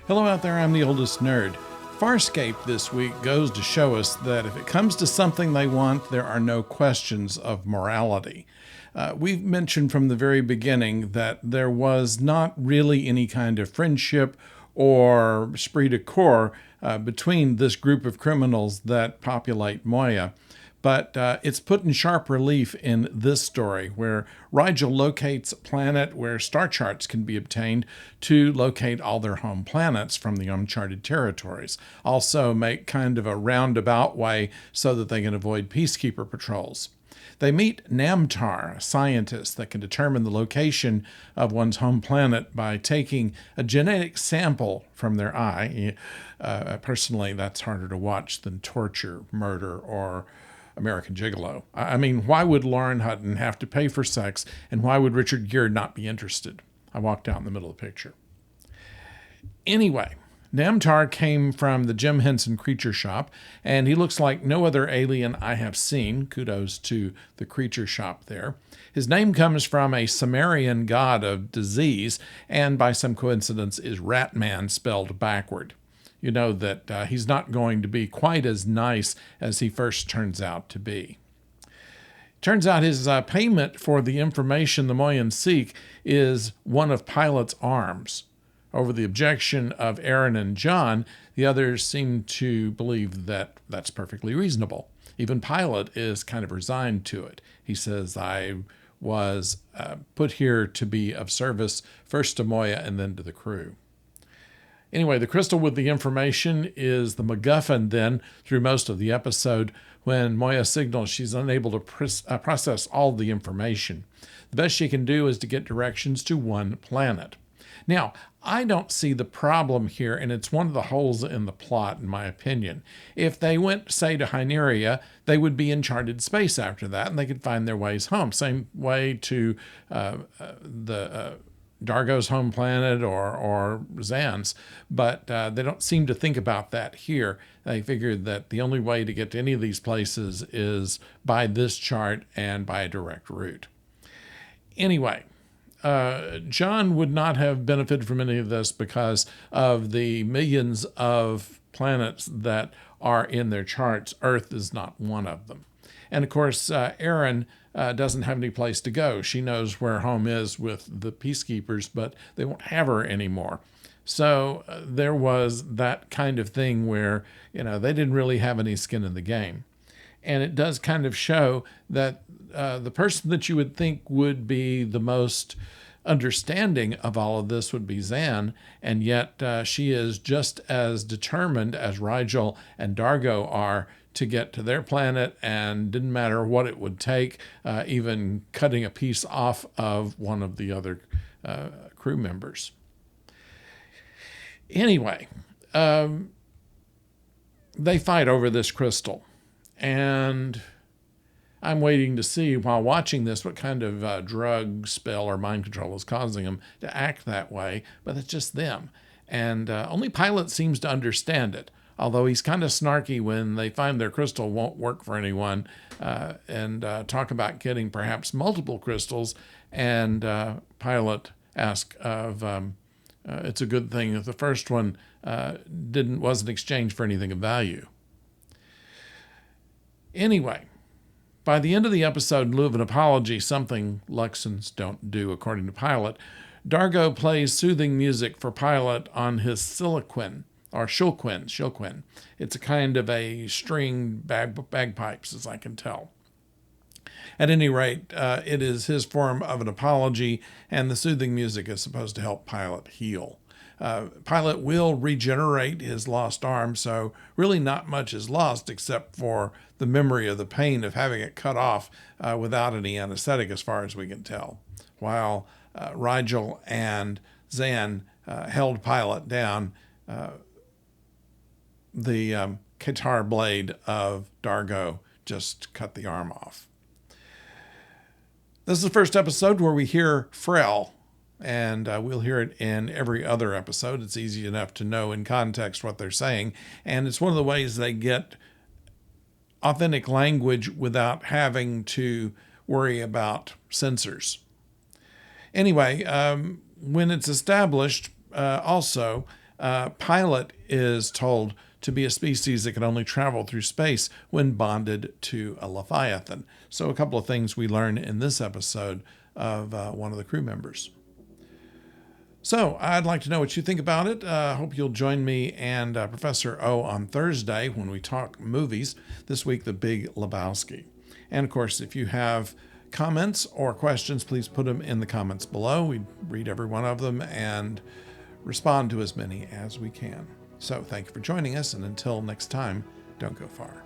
Hello out there, I'm the oldest nerd. Farscape this week goes to show us that if it comes to something they want, there are no questions of morality. We've mentioned from the very beginning that there was not really any kind of friendship or esprit de corps between this group of criminals that populate Moya. But it's put in sharp relief in this story, where Rigel locates a planet where star charts can be obtained to locate all their home planets from the uncharted territories. Also make kind of a roundabout way so that they can avoid peacekeeper patrols. They meet Namtar, a scientist that can determine the location of one's home planet by taking a genetic sample from their eye. Personally, that's harder to watch than torture, murder, or American Gigolo. I mean, why would Lauren Hutton have to pay for sex, and why would Richard Gere not be interested? I walked out in the middle of the picture. Anyway, Namtar came from the Jim Henson Creature Shop, and he looks like no other alien I have seen. Kudos to the Creature Shop there. His name comes from a Sumerian god of disease, and by some coincidence is Ratman spelled backward. You know that he's not going to be quite as nice as he first turns out to be. Turns out his payment for the information the Moyans seek is one of Pilot's arms. Over the objection of Aaron and John, the others seem to believe that that's perfectly reasonable. Even Pilot is kind of resigned to it. He says, I was put here to be of service, first to Moya and then to the crew. Anyway, the crystal with the information is the MacGuffin then through most of the episode. When Moya signals she's unable to process all the information. The best she can do is to get directions to one planet. Now, I don't see the problem here, and it's one of the holes in the plot, in my opinion. If they went, say, to Hyneria, they would be in charted space after that, and they could find their ways home. Same way to Dargo's home planet or Zan's, but they don't seem to think about that here. They figured that the only way to get to any of these places is by this chart and by a direct route. Anyway, John would not have benefited from any of this because of the millions of planets that are in their charts. Earth is not one of them. And of course, Aaron doesn't have any place to go. She knows where home is with the peacekeepers, but they won't have her anymore. So there was that kind of thing where, they didn't really have any skin in the game. And it does kind of show that the person that you would think would be the most understanding of all of this would be Zan, and yet she is just as determined as Rigel and Dargo are to get to their planet, and didn't matter what it would take, even cutting a piece off of one of the other crew members. Anyway, they fight over this crystal, and I'm waiting to see, while watching this, what kind of drug spell or mind control is causing them to act that way, but it's just them. And only Pilot seems to understand it, although he's kind of snarky when they find their crystal won't work for anyone, and talk about getting perhaps multiple crystals, and Pilot asks of, it's a good thing that the first one wasn't exchanged for anything of value. Anyway, by the end of the episode, in lieu of an apology, something Luxons don't do, according to Pilot, Dargo plays soothing music for Pilot on his silaquin, or shilquin. It's a kind of a string bagpipes, as I can tell. At any rate, it is his form of an apology, and the soothing music is supposed to help Pilot heal. Pilot will regenerate his lost arm, so really not much is lost except for the memory of the pain of having it cut off without any anesthetic, as far as we can tell. While Rigel and Zan held Pilot down, the guitar blade of Dargo just cut the arm off. This is the first episode where we hear Frel, and we'll hear it in every other episode. It's easy enough to know in context what they're saying, and it's one of the ways they get authentic language without having to worry about censors. Anyway, when it's established also Pilot is told to be a species that can only travel through space when bonded to a Leviathan. So a couple of things we learn in this episode of one of the crew members. So I'd like to know what you think about it. I hope you'll join me and Professor O on Thursday when we talk movies. This week, The Big Lebowski. And of course, if you have comments or questions, please put them in the comments below. We read every one of them and respond to as many as we can. So thank you for joining us, and until next time, don't go far.